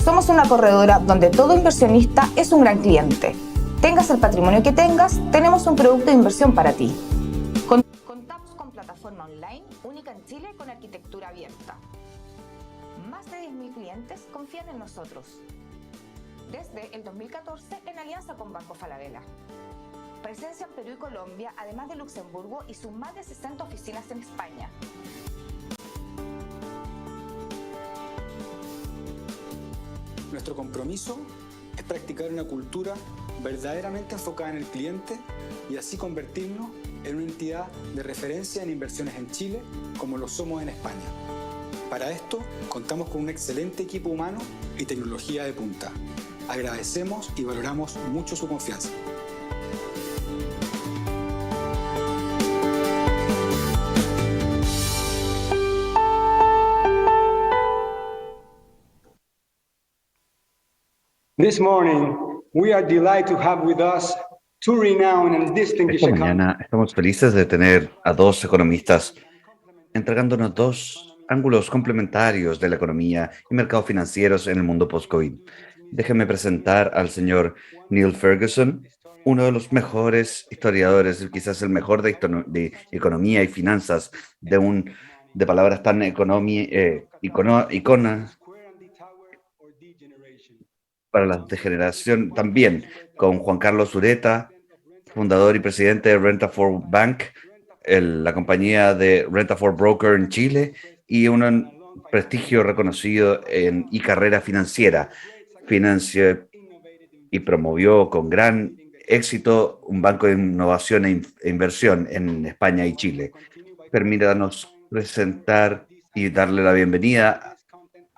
Somos una corredora donde todo inversionista es un gran cliente. Tengas el patrimonio que tengas, tenemos un producto de inversión para ti. Contamos con plataforma online única en Chile con arquitectura abierta. Más de 10.000 clientes confían en nosotros. Desde el 2014 en alianza con Banco Falabella. Presencia en Perú y Colombia, además de Luxemburgo y sus más de 60 oficinas en España. Nuestro compromiso es practicar una cultura verdaderamente enfocada en el cliente y así convertirnos en una entidad de referencia en inversiones en Chile como lo somos en España. Para esto contamos con un excelente equipo humano y tecnología de punta. Agradecemos y valoramos mucho su confianza. This morning, we are delighted to have with us two renowned and distinguished Esta mañana estamos felices de tener a dos economistas entregándonos dos ángulos complementarios de la economía y mercados financieros en el mundo post-COVID. Déjenme presentar al señor Neil Ferguson, uno de los mejores historiadores, quizás el mejor de economía y finanzas, de palabras tan iconas para la degeneración, también con Juan Carlos Ureta, fundador y presidente de Rent-A-Four Bank, la compañía de Rent-A-Four Broker en Chile, y un prestigio reconocido y carrera financiera. Financió y promovió con gran éxito un banco de innovación e inversión en España y Chile. Permítanos presentar y darle la bienvenida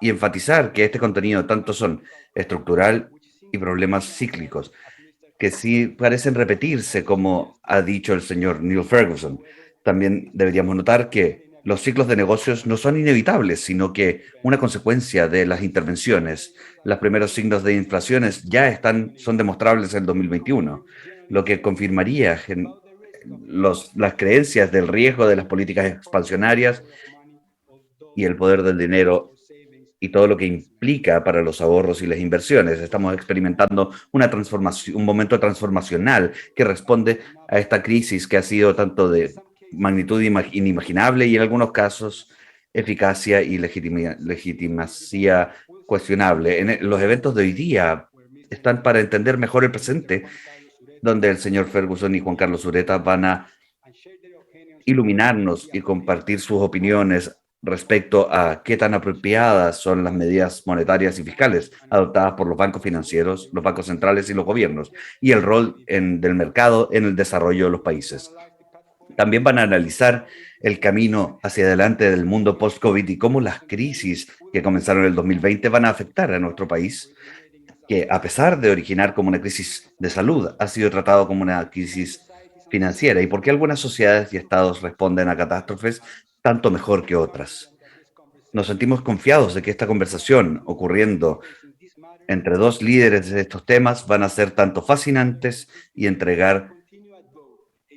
y enfatizar que este contenido tanto son estructural y problemas cíclicos, que sí parecen repetirse, como ha dicho el señor Neil Ferguson. También deberíamos notar que los ciclos de negocios no son inevitables, sino que una consecuencia de las intervenciones. Los primeros signos de inflación son demostrables en el 2021, lo que confirmaría las creencias del riesgo de las políticas expansionarias y el poder del dinero y todo lo que implica para los ahorros y las inversiones. Estamos experimentando una transformación, un momento transformacional que responde a esta crisis que ha sido tanto de magnitud inimaginable y en algunos casos eficacia y legitimacia cuestionable. Los eventos de hoy día están para entender mejor el presente, donde el señor Ferguson y Juan Carlos Ureta van a iluminarnos y compartir sus opiniones respecto a qué tan apropiadas son las medidas monetarias y fiscales adoptadas por los bancos financieros, los bancos centrales y los gobiernos, y el rol del mercado en el desarrollo de los países. También van a analizar el camino hacia adelante del mundo post-COVID y cómo las crisis que comenzaron en el 2020 van a afectar a nuestro país, que a pesar de originar como una crisis de salud, ha sido tratado como una crisis financiera, y por qué algunas sociedades y estados responden a catástrofes tanto mejor que otras. Nos sentimos confiados de que esta conversación ocurriendo entre dos líderes de estos temas van a ser tanto fascinantes y entregar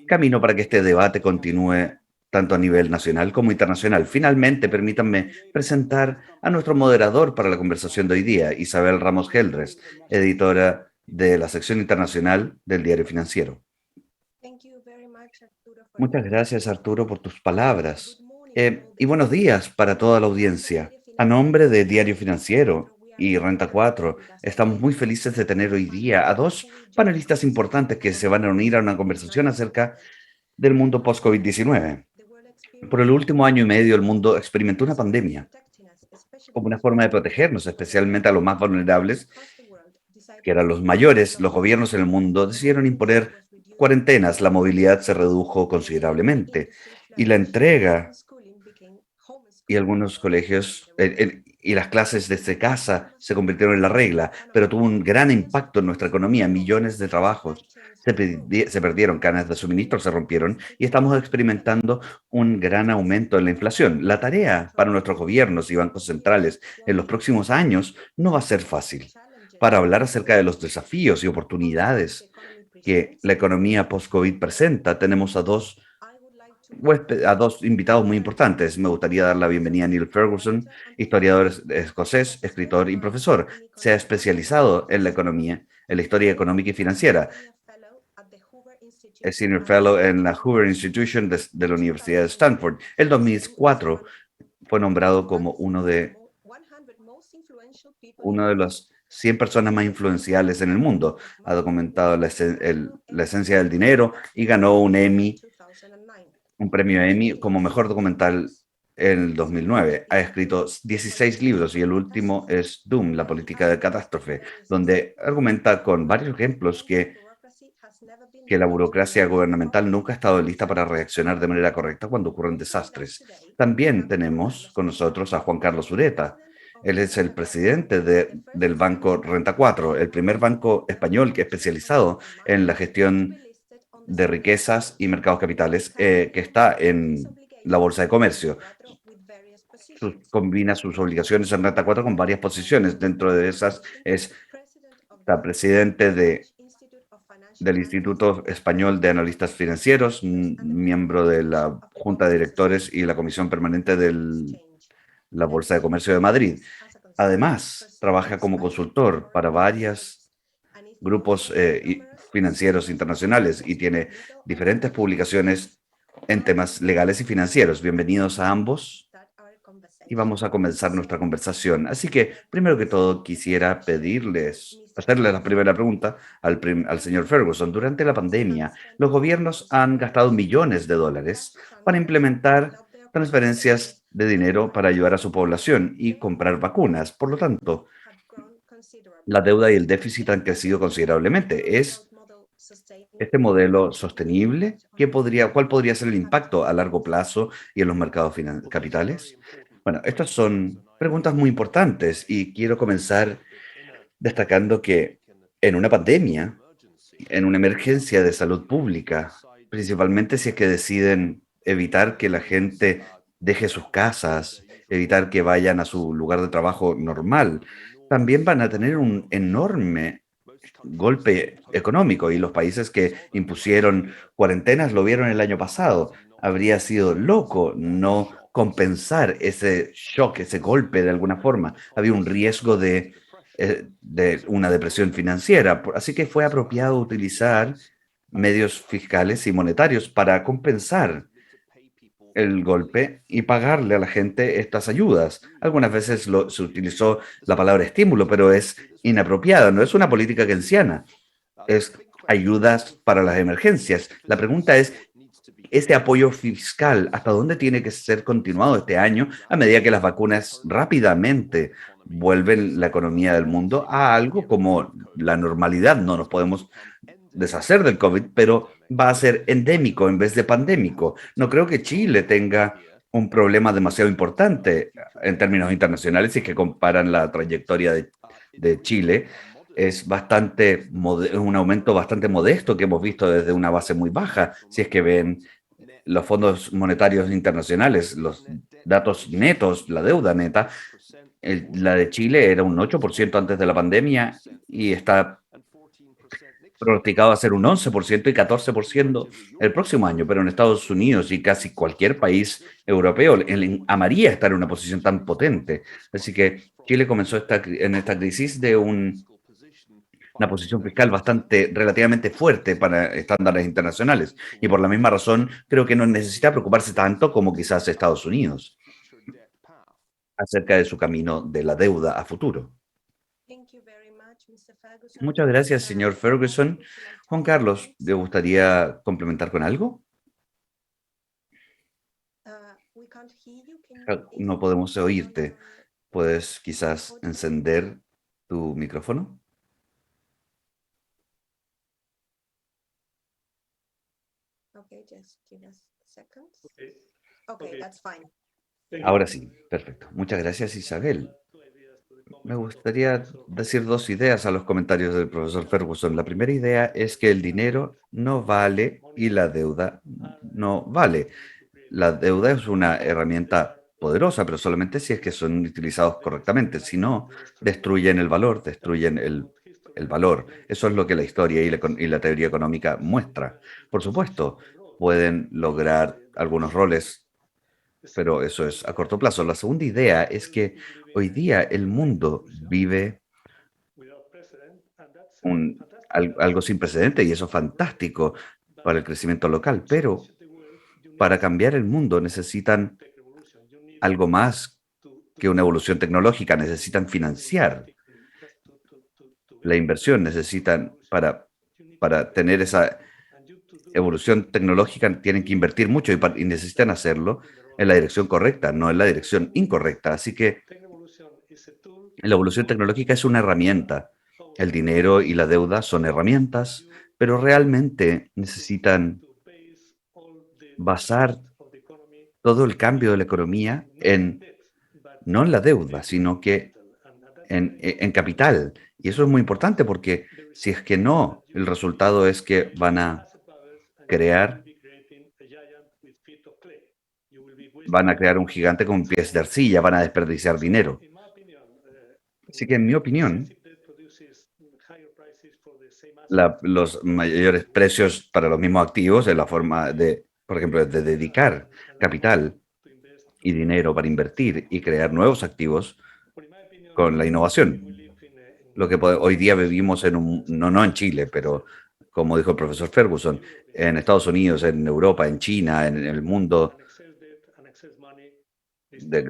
camino para que este debate continúe tanto a nivel nacional como internacional. Finalmente, permítanme presentar a nuestro moderador para la conversación de hoy día, Isabel Ramos Geldres, editora de la sección internacional del Diario Financiero. Muchas gracias, Arturo, por tus palabras. Y buenos días para toda la audiencia. A nombre de Diario Financiero y Renta 4, estamos muy felices de tener hoy día a dos panelistas importantes que se van a unir a una conversación acerca del mundo post-COVID-19. Por el último año y medio, el mundo experimentó una pandemia como una forma de protegernos, especialmente a los más vulnerables, que eran los mayores. Los gobiernos en el mundo decidieron imponer cuarentenas, la movilidad se redujo considerablemente y la entrega y algunos colegios y las clases desde casa se convirtieron en la regla, pero tuvo un gran impacto en nuestra economía. Millones de trabajos se perdieron, cadenas de suministro se rompieron y estamos experimentando un gran aumento en la inflación. La tarea para nuestros gobiernos y bancos centrales en los próximos años no va a ser fácil. Para hablar acerca de los desafíos y oportunidades que la economía post-COVID presenta, tenemos a dos a dos invitados muy importantes. Me gustaría dar la bienvenida a Neil Ferguson, historiador escocés, escritor y profesor. Se ha especializado en la economía, en la historia económica y financiera. Es Senior Fellow en la Hoover Institution de la Universidad de Stanford. En 2004 fue nombrado como uno de los 100 personas más influenciales en el mundo. Ha documentado la esencia del dinero y ganó un Emmy, un premio Emmy como mejor documental en el 2009. Ha escrito 16 libros y el último es Doom, la política de catástrofe, donde argumenta con varios ejemplos que la burocracia gubernamental nunca ha estado lista para reaccionar de manera correcta cuando ocurren desastres. También tenemos con nosotros a Juan Carlos Ureta. Él es el presidente del Banco Renta 4, el primer banco español que es especializado en la gestión de riquezas y mercados capitales, que está en la Bolsa de Comercio. Combina sus obligaciones en Renta 4 con varias posiciones. Dentro de esas es la presidente del Instituto Español de Analistas Financieros, miembro de la Junta de Directores y la Comisión Permanente de la Bolsa de Comercio de Madrid. Además, trabaja como consultor para varios grupos financieros internacionales y tiene diferentes publicaciones en temas legales y financieros. Bienvenidos a ambos y vamos a comenzar nuestra conversación. Así que, primero que todo, quisiera hacerle la primera pregunta al señor Ferguson. Durante la pandemia, los gobiernos han gastado millones de dólares para implementar transferencias de dinero para ayudar a su población y comprar vacunas. Por lo tanto, la deuda y el déficit han crecido considerablemente. ¿Es este modelo sostenible? ¿Cuál podría ser el impacto a largo plazo y en los mercados capitales? Bueno, estas son preguntas muy importantes y quiero comenzar destacando que en una pandemia, en una emergencia de salud pública, principalmente si es que deciden evitar que la gente deje sus casas, evitar que vayan a su lugar de trabajo normal, también van a tener un enorme golpe económico y los países que impusieron cuarentenas lo vieron el año pasado. Habría sido loco no compensar ese shock, ese golpe de alguna forma. Había un riesgo de una depresión financiera. Así que fue apropiado utilizar medios fiscales y monetarios para compensar el golpe y pagarle a la gente estas ayudas. Algunas veces se utilizó la palabra estímulo, pero es inapropiada, no es una política keynesiana, es ayudas para las emergencias. La pregunta es, ¿este apoyo fiscal hasta dónde tiene que ser continuado este año a medida que las vacunas rápidamente vuelven la economía del mundo a algo como la normalidad? No nos podemos deshacer del COVID, pero va a ser endémico en vez de pandémico. No creo que Chile tenga un problema demasiado importante en términos internacionales si es que comparan la trayectoria de Chile. Es un aumento bastante modesto que hemos visto desde una base muy baja. Si es que ven los fondos monetarios internacionales, los datos netos, la deuda neta, la de Chile era un 8% antes de la pandemia y está pronosticado a ser un 11% y 14% el próximo año, pero en Estados Unidos y casi cualquier país europeo amaría estar en una posición tan potente. Así que Chile comenzó en esta crisis de una posición fiscal relativamente fuerte para estándares internacionales y por la misma razón creo que no necesita preocuparse tanto como quizás Estados Unidos acerca de su camino de la deuda a futuro. Muchas gracias, señor Ferguson. Juan Carlos, ¿le gustaría complementar con algo? No podemos oírte. ¿Puedes quizás encender tu micrófono? Ahora sí, perfecto. Muchas gracias, Isabel. Me gustaría decir dos ideas a los comentarios del profesor Ferguson. La primera idea es que el dinero no vale y la deuda no vale. La deuda es una herramienta poderosa, pero solamente si es que son utilizados correctamente. Si no, destruyen el valor, destruyen el valor. Eso es lo que la historia y la teoría económica muestra. Por supuesto, pueden lograr algunos roles, pero eso es a corto plazo. La segunda idea es que hoy día el mundo vive algo sin precedente y eso es fantástico para el crecimiento local, pero para cambiar el mundo necesitan algo más que una evolución tecnológica, necesitan financiar la inversión, necesitan para tener esa evolución tecnológica, tienen que invertir mucho y necesitan hacerlo en la dirección correcta, no en la dirección incorrecta. Así que la evolución tecnológica es una herramienta. El dinero y la deuda son herramientas, pero realmente necesitan basar todo el cambio de la economía no en la deuda, sino que en capital. Y eso es muy importante porque si es que no, el resultado es que crear, van a crear un gigante con pies de arcilla, van a desperdiciar dinero. Así que en mi opinión, los mayores precios para los mismos activos es la forma de, por ejemplo, de dedicar capital y dinero para invertir y crear nuevos activos con la innovación. Lo que hoy día vivimos no en Chile, pero como dijo el profesor Ferguson, en Estados Unidos, en Europa, en China, en el mundo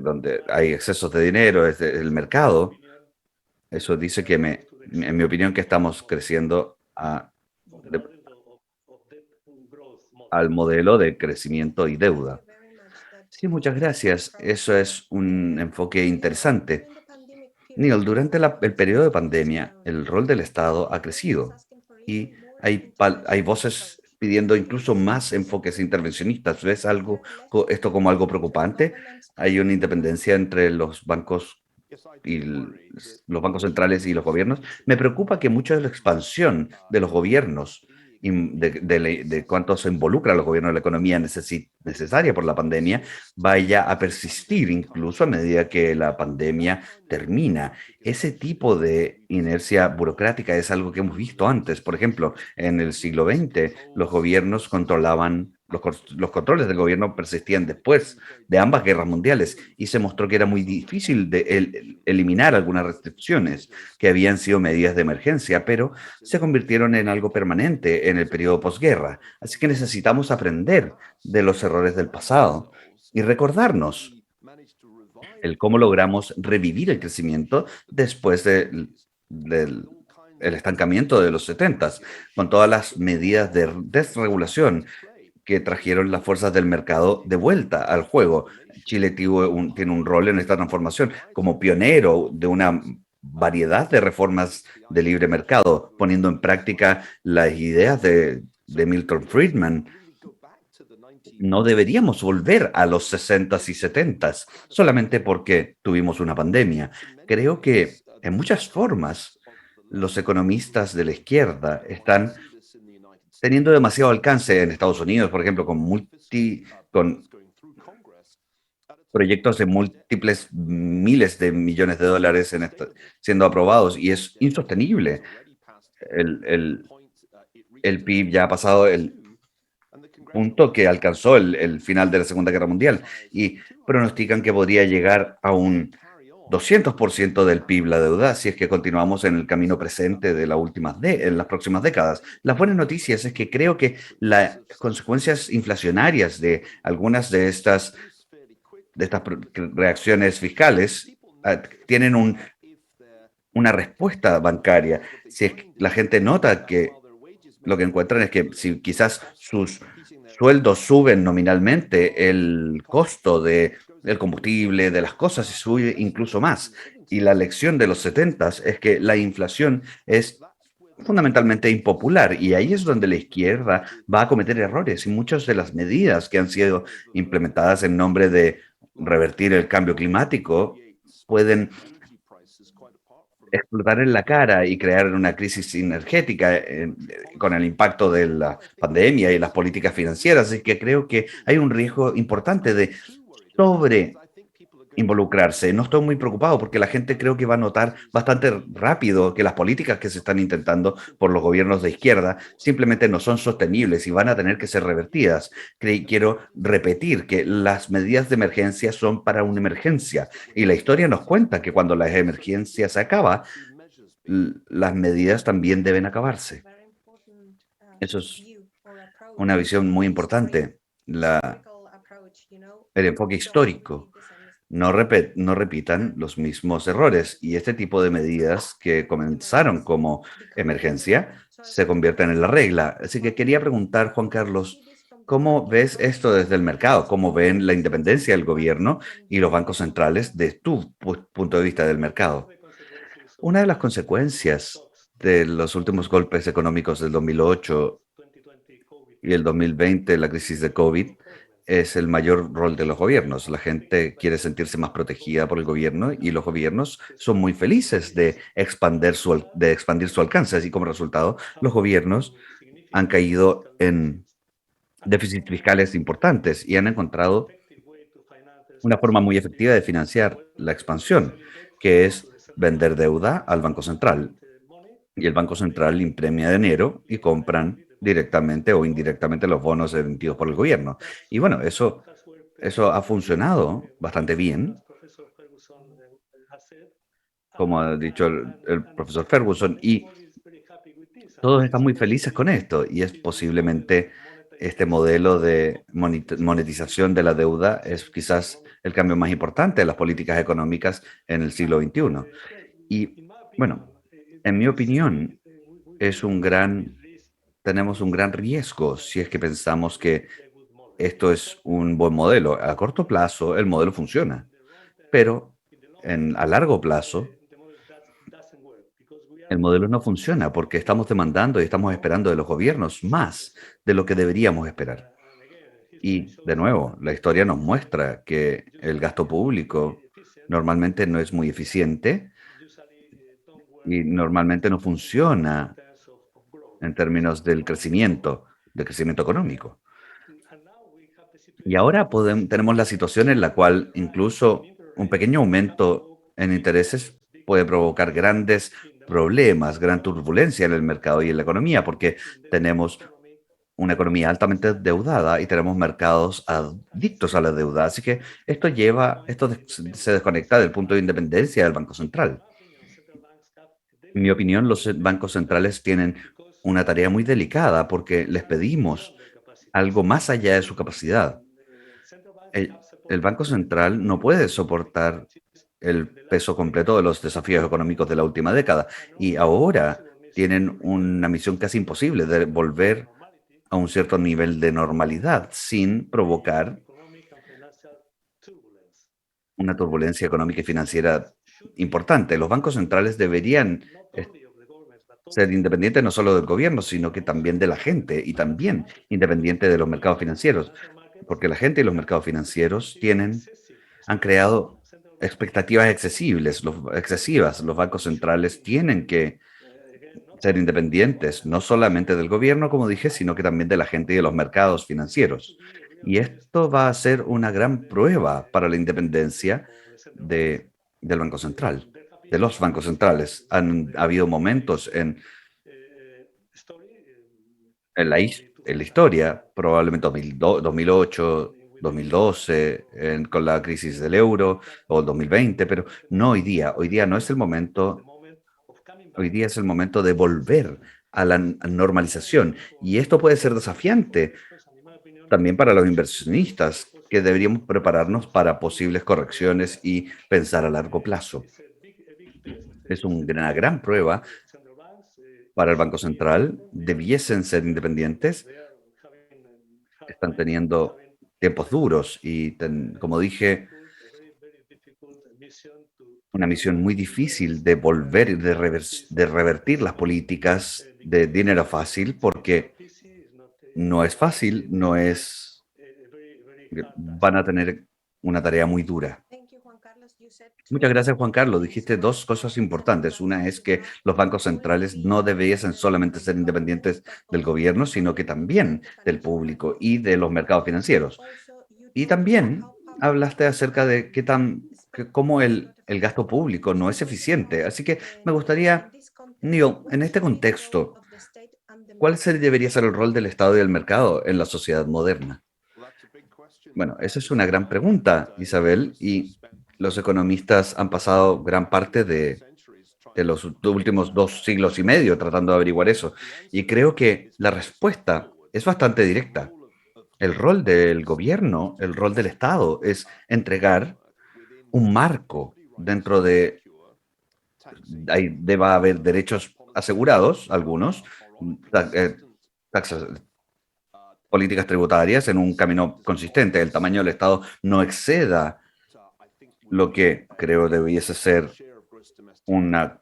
donde hay excesos de dinero, es el mercado, eso dice que en mi opinión que estamos creciendo al modelo de crecimiento y deuda. Sí, muchas gracias. Eso es un enfoque interesante. Neil, durante el periodo de pandemia, el rol del Estado ha crecido y hay voces pidiendo incluso más enfoques intervencionistas. ¿Ves esto como algo preocupante? Hay una independencia entre los bancos y los bancos centrales y los gobiernos. Me preocupa que mucha de la expansión de los gobiernos y de cuánto se involucra a los gobiernos de la economía necesaria por la pandemia vaya a persistir incluso a medida que la pandemia termina. Ese tipo de inercia burocrática es algo que hemos visto antes. Por ejemplo, en el siglo XX, los gobiernos controlaban, los controles del gobierno persistían después de ambas guerras mundiales y se mostró que era muy difícil de eliminar algunas restricciones que habían sido medidas de emergencia, pero se convirtieron en algo permanente en el periodo posguerra. Así que necesitamos aprender de los errores del pasado y recordarnos el cómo logramos revivir el crecimiento después del el estancamiento de los 70 con todas las medidas de desregulación que trajeron las fuerzas del mercado de vuelta al juego. Chile tiene un rol en esta transformación como pionero de una variedad de reformas de libre mercado, poniendo en práctica las ideas de Milton Friedman. No deberíamos volver a los 60s y 70s solamente porque tuvimos una pandemia. Creo que en muchas formas los economistas de la izquierda están teniendo demasiado alcance en Estados Unidos, por ejemplo, con proyectos de múltiples miles de millones de dólares siendo aprobados y es insostenible. El, el, el PIB ya ha pasado el punto que alcanzó el final de la Segunda Guerra Mundial y pronostican que podría llegar a un 200% del PIB la deuda si es que continuamos en el camino presente de en las próximas décadas. Las buenas noticias es que creo que las consecuencias inflacionarias de algunas de estas reacciones fiscales tienen una respuesta bancaria. Si es que la gente nota que lo que encuentran es que si quizás sus sueldos suben nominalmente, el costo del combustible, de las cosas, se sube incluso más. Y la lección de los 70 es que la inflación es fundamentalmente impopular y ahí es donde la izquierda va a cometer errores y muchas de las medidas que han sido implementadas en nombre de revertir el cambio climático pueden explotar en la cara y crear una crisis energética con el impacto de la pandemia y las políticas financieras. Así que creo que hay un riesgo importante de sobre involucrarse. No estoy muy preocupado porque la gente creo que va a notar bastante rápido que las políticas que se están intentando por los gobiernos de izquierda simplemente no son sostenibles y van a tener que ser revertidas. Quiero repetir que las medidas de emergencia son para una emergencia y la historia nos cuenta que cuando la emergencia se acaba, las medidas también deben acabarse. Eso es una visión muy importante, el enfoque histórico. No repitan los mismos errores y este tipo de medidas que comenzaron como emergencia se convierten en la regla. Así que quería preguntar, Juan Carlos, ¿cómo ves esto desde el mercado? ¿Cómo ven la independencia del gobierno y los bancos centrales desde tu punto de vista del mercado? Una de las consecuencias de los últimos golpes económicos del 2008 y el 2020, la crisis de COVID, es el mayor rol de los gobiernos. La gente quiere sentirse más protegida por el gobierno y los gobiernos son muy felices de expandir su alcance. Así como resultado, los gobiernos han caído en déficits fiscales importantes y han encontrado una forma muy efectiva de financiar la expansión, que es vender deuda al Banco Central. Y el Banco Central imprime dinero y compran directamente o indirectamente los bonos emitidos por el gobierno. Y bueno, eso ha funcionado bastante bien, como ha dicho el profesor Ferguson, y todos están muy felices con esto. Y es posiblemente este modelo de monetización de la deuda es quizás el cambio más importante de las políticas económicas en el siglo XXI. Y bueno, en mi opinión, es un gran tenemos un gran riesgo si es que pensamos que esto es un buen modelo. A corto plazo, el modelo funciona, pero a largo plazo, el modelo no funciona porque estamos demandando y estamos esperando de los gobiernos más de lo que deberíamos esperar. Y de nuevo, la historia nos muestra que el gasto público normalmente no es muy eficiente y normalmente no funciona en términos del crecimiento económico. Y ahora tenemos la situación en la cual incluso un pequeño aumento en intereses puede provocar grandes problemas, gran turbulencia en el mercado y en la economía, porque tenemos una economía altamente endeudada y tenemos mercados adictos a la deuda. Así que se desconecta del punto de independencia del Banco Central. En mi opinión, los bancos centrales tienen una tarea muy delicada porque les pedimos algo más allá de su capacidad. El Banco Central no puede soportar el peso completo de los desafíos económicos de la última década y ahora tienen una misión casi imposible de volver a un cierto nivel de normalidad sin provocar una turbulencia económica y financiera importante. Los bancos centrales deberían ser independientes no solo del gobierno, sino que también de la gente y también independiente de los mercados financieros, porque la gente y los mercados financieros han creado expectativas excesivas. Los bancos centrales tienen que ser independientes, no solamente del gobierno, como dije, sino que también de la gente y de los mercados financieros. Y esto va a ser una gran prueba para la independencia del Banco Central, de los bancos centrales. Ha habido momentos en la historia, probablemente 2008, 2012, con la crisis del euro, o el 2020, pero no hoy día. Hoy día no es el momento. Hoy día es el momento de volver a la normalización y esto puede ser desafiante también para los inversionistas, que deberíamos prepararnos para posibles correcciones y pensar a largo plazo. Es una gran prueba para el Banco Central. Debiesen ser independientes. Están teniendo tiempos duros y, como dije, una misión muy difícil de volver y de revertir las políticas de dinero fácil, porque no es fácil, van a tener una tarea muy dura. Muchas gracias, Juan Carlos. Dijiste dos cosas importantes. Una es que los bancos centrales no debiesen solamente ser independientes del gobierno, sino que también del público y de los mercados financieros. Y también hablaste acerca de qué tan cómo el gasto público no es eficiente. Así que me gustaría, Neil, en este contexto, ¿cuál debería ser el rol del Estado y del mercado en la sociedad moderna? Bueno, esa es una gran pregunta, Isabel, y los economistas han pasado gran parte de los últimos 2 siglos y medio tratando de averiguar eso. Y creo que la respuesta es bastante directa. El rol del gobierno, el rol del Estado es entregar un marco dentro de, ahí deba haber derechos asegurados, algunos, taxas, políticas tributarias en un camino consistente. El tamaño del Estado no exceda lo que creo debiese ser una,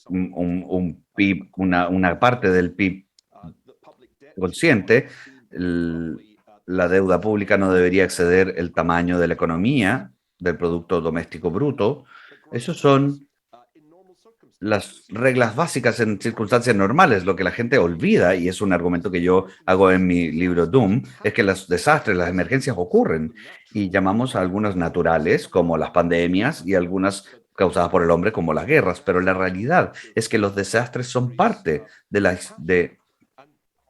un PIB, una parte del PIB consciente. La deuda pública no debería exceder el tamaño de la economía, del Producto Doméstico Bruto. Esos son las reglas básicas en circunstancias normales. Lo que la gente olvida, y es un argumento que yo hago en mi libro Doom, es que los desastres, las emergencias ocurren y llamamos a algunas naturales, como las pandemias, y algunas causadas por el hombre, como las guerras. Pero la realidad es que los desastres son parte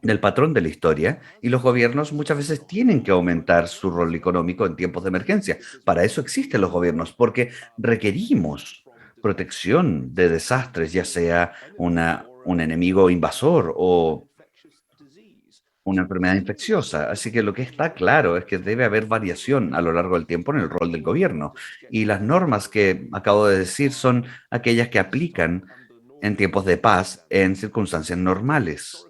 del patrón de la historia y los gobiernos muchas veces tienen que aumentar su rol económico en tiempos de emergencia. Para eso existen los gobiernos, porque requerimos protección de desastres, ya sea un enemigo invasor o una enfermedad infecciosa. Así que lo que está claro es que debe haber variación a lo largo del tiempo en el rol del gobierno. Y las normas que acabo de decir son aquellas que aplican en tiempos de paz en circunstancias normales.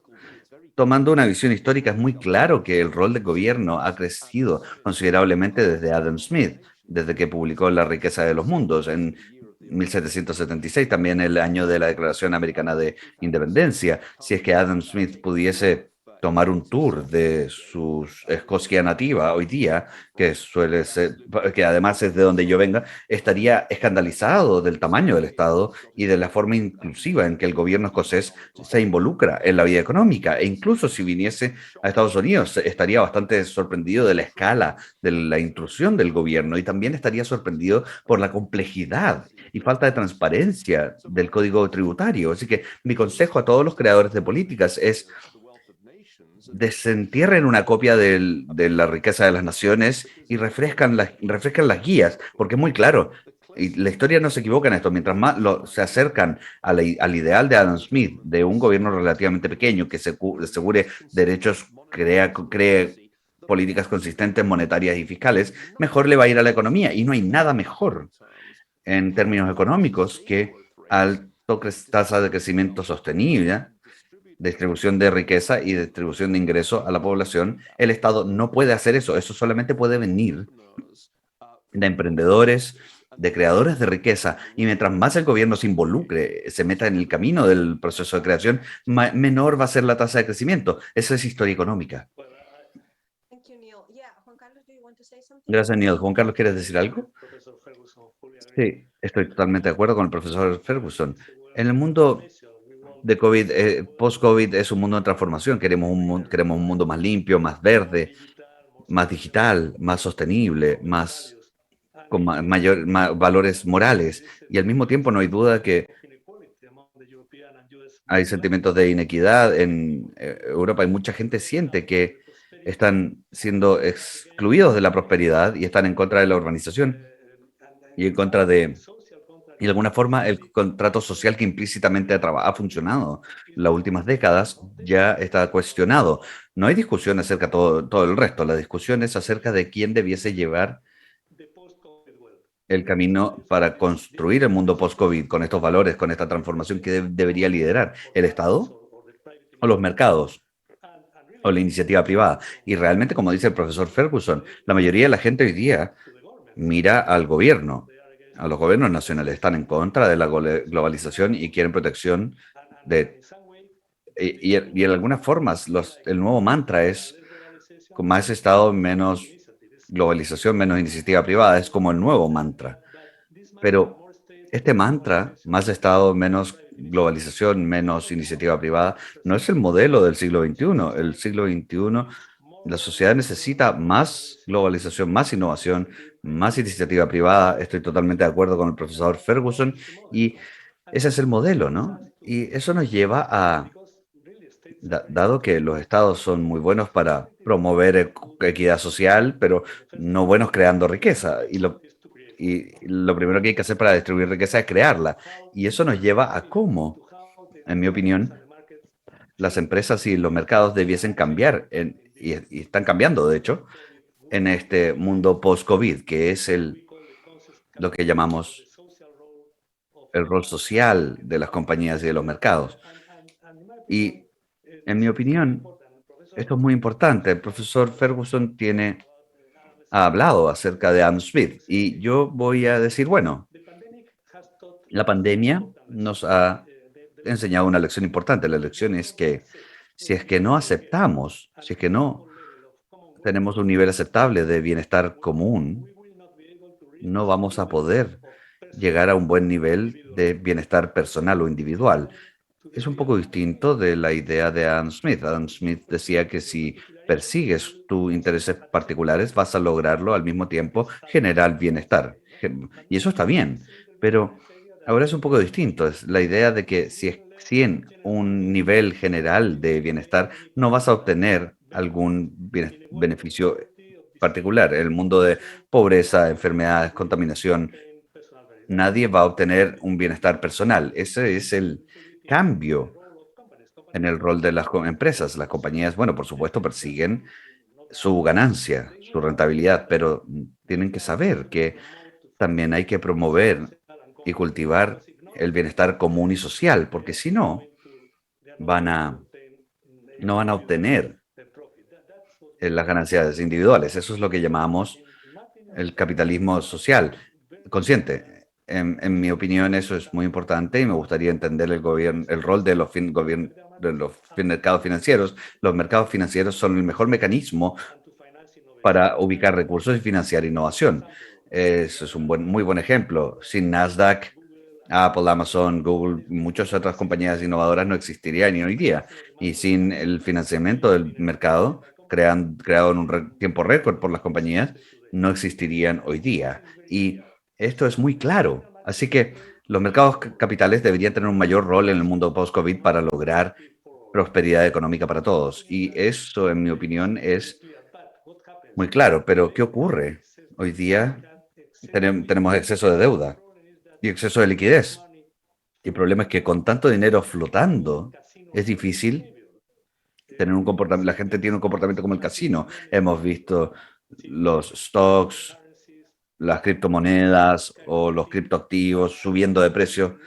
Tomando una visión histórica, es muy claro que el rol del gobierno ha crecido considerablemente desde Adam Smith, desde que publicó La riqueza de los mundos en 1776, también el año de la Declaración Americana de Independencia. Si es que Adam Smith pudiese tomar un tour de su Escocia nativa hoy día, que suele ser, que además es de donde yo venga, estaría escandalizado del tamaño del Estado y de la forma inclusiva en que el gobierno escocés se involucra en la vida económica. E incluso si viniese a Estados Unidos, estaría bastante sorprendido de la escala de la intrusión del gobierno y también estaría sorprendido por la complejidad y falta de transparencia del código tributario. Así que mi consejo a todos los creadores de políticas es desentierren una copia de la riqueza de las naciones y refrescan las guías, porque es muy claro, y la historia no se equivoca en esto, mientras más se acercan al ideal de Adam Smith, de un gobierno relativamente pequeño que se asegure derechos, cree políticas consistentes, monetarias y fiscales, mejor le va a ir a la economía. Y no hay nada mejor en términos económicos que tasa de crecimiento sostenible, distribución de riqueza y distribución de ingresos a la población. El Estado no puede hacer eso. Eso solamente puede venir de emprendedores, de creadores de riqueza. Y mientras más el gobierno se involucre, se meta en el camino del proceso de creación, menor va a ser la tasa de crecimiento. Esa es historia económica. Gracias, Neil. Juan Carlos, ¿quieres decir algo? Sí, estoy totalmente de acuerdo con el profesor Ferguson. En el mundo de COVID, post-COVID es un mundo en transformación. Queremos un mundo más limpio, más verde, más digital, más sostenible, con valores morales. Y al mismo tiempo no hay duda que hay sentimientos de inequidad en Europa y mucha gente siente que están siendo excluidos de la prosperidad y están en contra de la urbanización y en contra y de alguna forma el contrato social que implícitamente ha funcionado las últimas décadas ya está cuestionado. No hay discusión acerca de todo el resto. La discusión es acerca de quién debiese llevar el camino para construir el mundo post-COVID con estos valores, con esta transformación que debería liderar el Estado o los mercados o la iniciativa privada. Y realmente, como dice el profesor Ferguson, la mayoría de la gente hoy día mira al gobierno, a los gobiernos nacionales. Están en contra de la globalización y quieren protección de... Y en algunas formas, el nuevo mantra es con más Estado, menos globalización, menos iniciativa privada. Es como el nuevo mantra. Pero este mantra, más Estado, menos globalización, menos iniciativa privada, no es el modelo del siglo XXI. El siglo XXI La sociedad necesita más globalización, más innovación, más iniciativa privada. Estoy totalmente de acuerdo con el profesor Ferguson y ese es el modelo, ¿no? Y eso nos lleva a, dado que los estados son muy buenos para promover equidad social, pero no buenos creando riqueza. Y lo primero que hay que hacer para distribuir riqueza es crearla. Y eso nos lleva a cómo, en mi opinión, las empresas y los mercados debiesen cambiar, y están cambiando, de hecho, en este mundo post-COVID, que es lo que llamamos el rol social de las compañías y de los mercados. Y en mi opinión, esto es muy importante. El profesor Ferguson ha hablado acerca de Adam Smith y yo voy a decir, bueno, la pandemia nos ha enseñado una lección importante. La lección es que si es que no aceptamos, si es que no tenemos un nivel aceptable de bienestar común, no vamos a poder llegar a un buen nivel de bienestar personal o individual. Es un poco distinto de la idea de Adam Smith. Adam Smith decía que si persigues tus intereses particulares, vas a lograrlo al mismo tiempo generar bienestar. Y eso está bien, pero ahora es un poco distinto. Es la idea de que si en un nivel general de bienestar no vas a obtener algún beneficio particular. En el mundo de pobreza, enfermedades, contaminación, nadie va a obtener un bienestar personal. Ese es el cambio en el rol de las empresas. Las compañías, bueno, por supuesto, persiguen su ganancia, su rentabilidad, pero tienen que saber que también hay que promover y cultivar el bienestar común y social, porque si no, van a, no van a obtener las ganancias individuales. Eso es lo que llamamos el capitalismo social consciente. En mi opinión, eso es muy importante y me gustaría entender el rol de de los mercados financieros. Los mercados financieros son el mejor mecanismo para ubicar recursos y financiar innovación. Eso es un muy buen ejemplo. Sin Nasdaq, Apple, Amazon, Google, muchas otras compañías innovadoras no existirían ni hoy día. Y sin el financiamiento del mercado, creado en un tiempo récord por las compañías, no existirían hoy día. Y esto es muy claro. Así que los mercados capitales deberían tener un mayor rol en el mundo post-COVID para lograr prosperidad económica para todos. Y eso, en mi opinión, es muy claro. Pero ¿qué ocurre? Hoy día tenemos exceso de deuda y exceso de liquidez. Y el problema es que con tanto dinero flotando, es difícil tener un comportamiento. La gente tiene un comportamiento como el casino. Hemos visto los stocks, las criptomonedas o los criptoactivos subiendo de precio,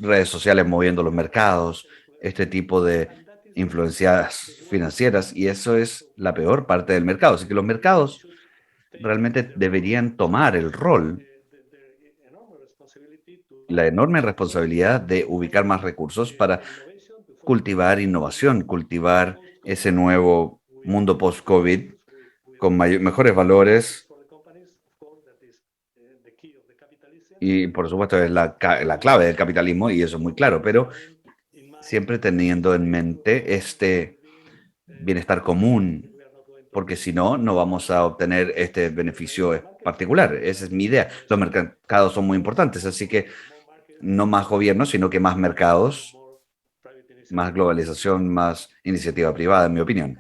redes sociales moviendo los mercados, este tipo de influencias financieras, y eso es la peor parte del mercado. Así que los mercados realmente deberían tomar el rol, la enorme responsabilidad de ubicar más recursos para cultivar innovación, cultivar ese nuevo mundo post-COVID con mejores valores. Y por supuesto es la clave del capitalismo y eso es muy claro, pero siempre teniendo en mente este bienestar común, porque si no, no vamos a obtener este beneficio particular. Esa es mi idea. Los mercados son muy importantes, así que no más gobierno, sino que más mercados, más globalización, más iniciativa privada, en mi opinión.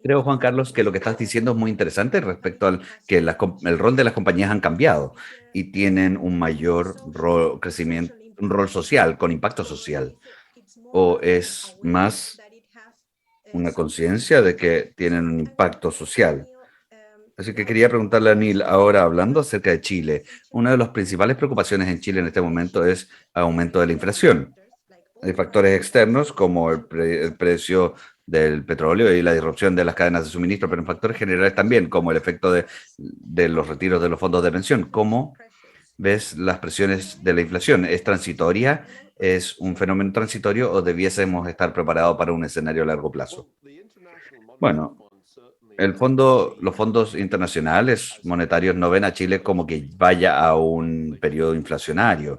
Creo, Juan Carlos, que lo que estás diciendo es muy interesante respecto al que el rol de las compañías han cambiado y tienen un mayor crecimiento, un rol social, con impacto social. ¿O es más una conciencia de que tienen un impacto social? Así que quería preguntarle a Neil, ahora hablando acerca de Chile, una de las principales preocupaciones en Chile en este momento es aumento de la inflación. Hay factores externos como el precio del petróleo y la disrupción de las cadenas de suministro, pero en factores generales también, como el efecto de los retiros de los fondos de pensión. ¿Cómo ves las presiones de la inflación? ¿Es transitoria? ¿Es un fenómeno transitorio o debiésemos estar preparados para un escenario a largo plazo? Bueno, los fondos internacionales monetarios no ven a Chile como que vaya a un periodo inflacionario.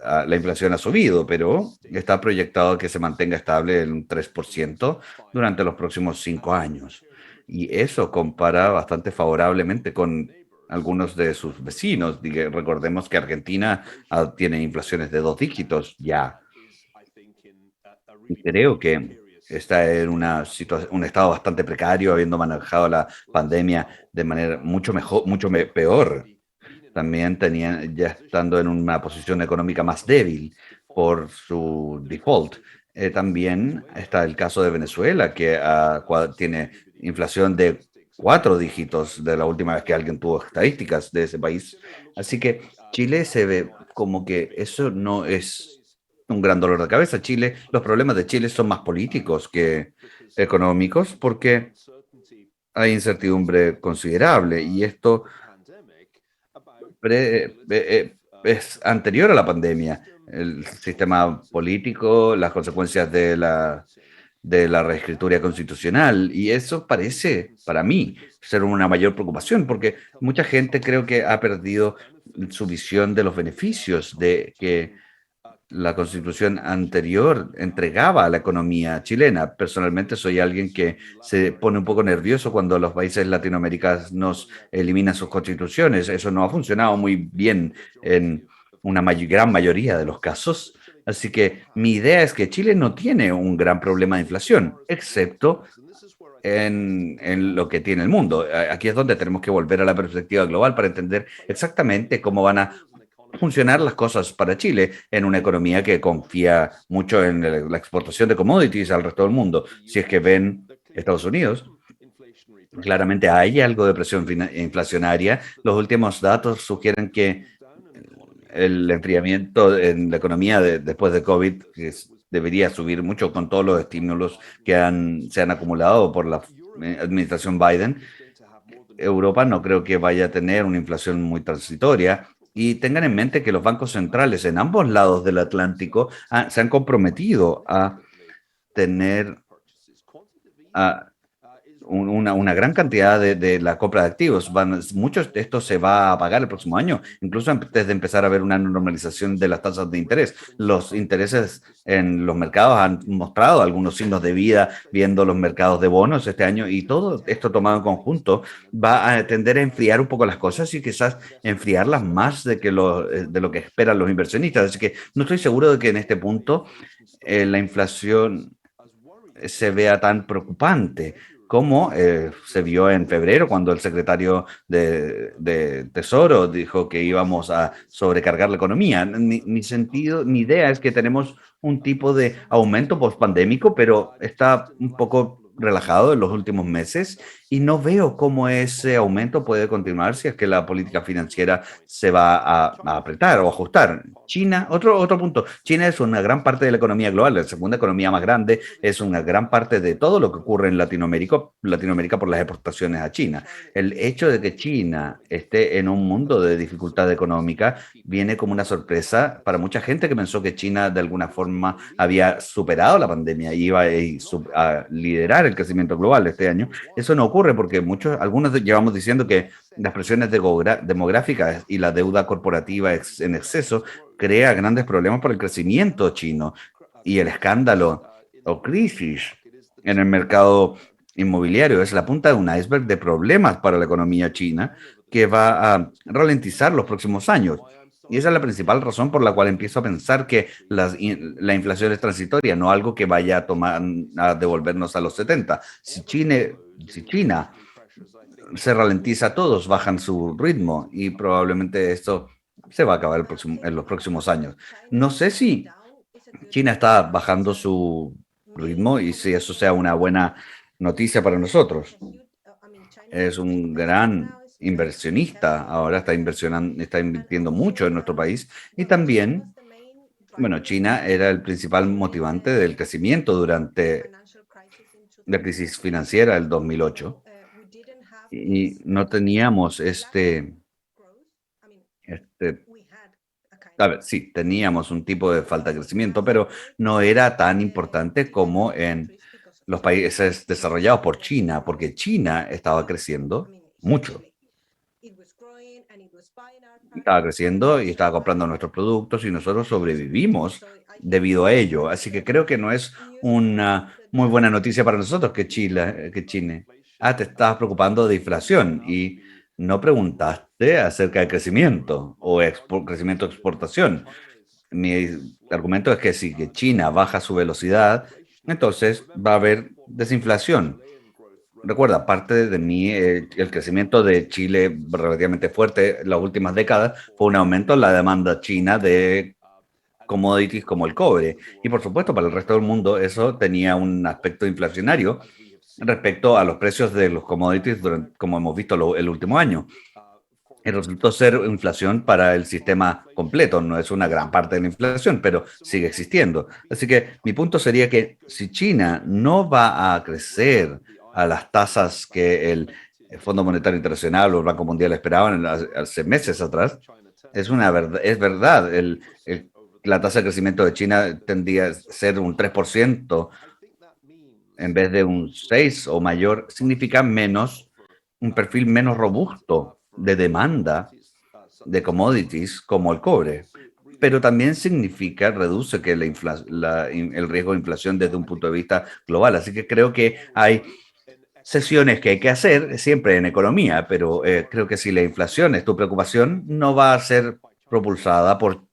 la inflación ha subido, pero está proyectado que se mantenga estable en un 3% durante los próximos 5 años. Y eso compara bastante favorablemente con algunos de sus vecinos. Recordemos que Argentina tiene inflaciones de 2 dígitos ya. Y creo que está en una situación, un estado bastante precario, habiendo manejado la pandemia de manera mucho mejor, peor. También tenían, ya estando en una posición económica más débil por su default. También está el caso de Venezuela, que tiene inflación de 4 dígitos de la última vez que alguien tuvo estadísticas de ese país. Así que Chile se ve como que eso no es un gran dolor de cabeza. Chile, los problemas de Chile son más políticos que económicos porque hay incertidumbre considerable y esto es anterior a la pandemia. El sistema político, las consecuencias de la reescritura constitucional, y eso parece, para mí, ser una mayor preocupación, porque mucha gente creo que ha perdido su visión de los beneficios de que la constitución anterior entregaba a la economía chilena. Personalmente soy alguien que se pone un poco nervioso cuando los países latinoamericanos eliminan sus constituciones. Eso no ha funcionado muy bien en una gran mayoría de los casos. Así que mi idea es que Chile no tiene un gran problema de inflación, excepto en lo que tiene el mundo. Aquí es donde tenemos que volver a la perspectiva global para entender exactamente cómo van a funcionar las cosas para Chile en una economía que confía mucho en la exportación de commodities al resto del mundo. Si es que ven Estados Unidos, claramente hay algo de presión inflacionaria. Los últimos datos sugieren que el enfriamiento en la economía después de COVID debería subir mucho con todos los estímulos que se han acumulado por la administración Biden. Europa no creo que vaya a tener una inflación muy transitoria. Y tengan en mente que los bancos centrales en ambos lados del Atlántico se han comprometido a tener a una gran cantidad de la compra de activos. Muchos de esto se va a pagar el próximo año, incluso antes de empezar a ver una normalización de las tasas de interés. Los intereses en los mercados han mostrado algunos signos de vida viendo los mercados de bonos este año, y todo esto tomado en conjunto va a tender a enfriar un poco las cosas y quizás enfriarlas más de lo que esperan los inversionistas. Así que no estoy seguro de que en este punto la inflación se vea tan preocupante como se vio en febrero cuando el secretario de Tesoro dijo que íbamos a sobrecargar la economía. Mi idea es que tenemos un tipo de aumento postpandémico, pero está un poco relajado en los últimos meses y no veo cómo ese aumento puede continuar si es que la política financiera se va a apretar o ajustar. China, otro punto, China es una gran parte de la economía global, la segunda economía más grande, es una gran parte de todo lo que ocurre en Latinoamérica por las exportaciones a China. El hecho de que China esté en un mundo de dificultad económica viene como una sorpresa para mucha gente que pensó que China de alguna forma había superado la pandemia y iba a liderar el crecimiento global este año. Eso no ocurre porque algunos llevamos diciendo que las presiones demográficas y la deuda corporativa en exceso crea grandes problemas para el crecimiento chino, y el escándalo o crisis en el mercado inmobiliario es la punta de un iceberg de problemas para la economía china que va a ralentizar los próximos años. Y esa es la principal razón por la cual empiezo a pensar que la inflación es transitoria, no algo que vaya a devolvernos a los 70. Si China se ralentiza, todos bajan su ritmo y probablemente esto se va a acabar en los próximos años. No sé si China está bajando su ritmo y si eso sea una buena noticia para nosotros. Es un gran inversionista, ahora está invirtiendo mucho en nuestro país y también, bueno, China era el principal motivante del crecimiento durante la crisis financiera del 2008 y no teníamos este, a ver, sí, teníamos un tipo de falta de crecimiento, pero no era tan importante como en los países desarrollados por China, porque China estaba creciendo mucho. estaba creciendo y estaba comprando nuestros productos y nosotros sobrevivimos debido a ello. Así que creo que no es una muy buena noticia para nosotros que China. Te estabas preocupando de inflación y no preguntaste acerca de crecimiento o crecimiento de exportación. Mi argumento es que si que China baja su velocidad, entonces va a haber desinflación. Recuerda, parte de mí, el crecimiento de Chile relativamente fuerte en las últimas décadas fue un aumento en la demanda china de commodities como el cobre. Y por supuesto, para el resto del mundo eso tenía un aspecto inflacionario respecto a los precios de los commodities, como hemos visto el último año. Y resultó ser inflación para el sistema completo. No es una gran parte de la inflación, pero sigue existiendo. Así que mi punto sería que si China no va a crecer a las tasas que el Fondo Monetario Internacional o el Banco Mundial esperaban hace meses atrás, es verdad, la tasa de crecimiento de China tendría a ser un 3% en vez de un 6 o mayor, significa un perfil menos robusto de demanda de commodities como el cobre, pero también reduce que el riesgo de inflación desde un punto de vista global. Así que creo que hay sesiones que hay que hacer siempre en economía, pero creo que si la inflación es tu preocupación, no va a ser propulsada por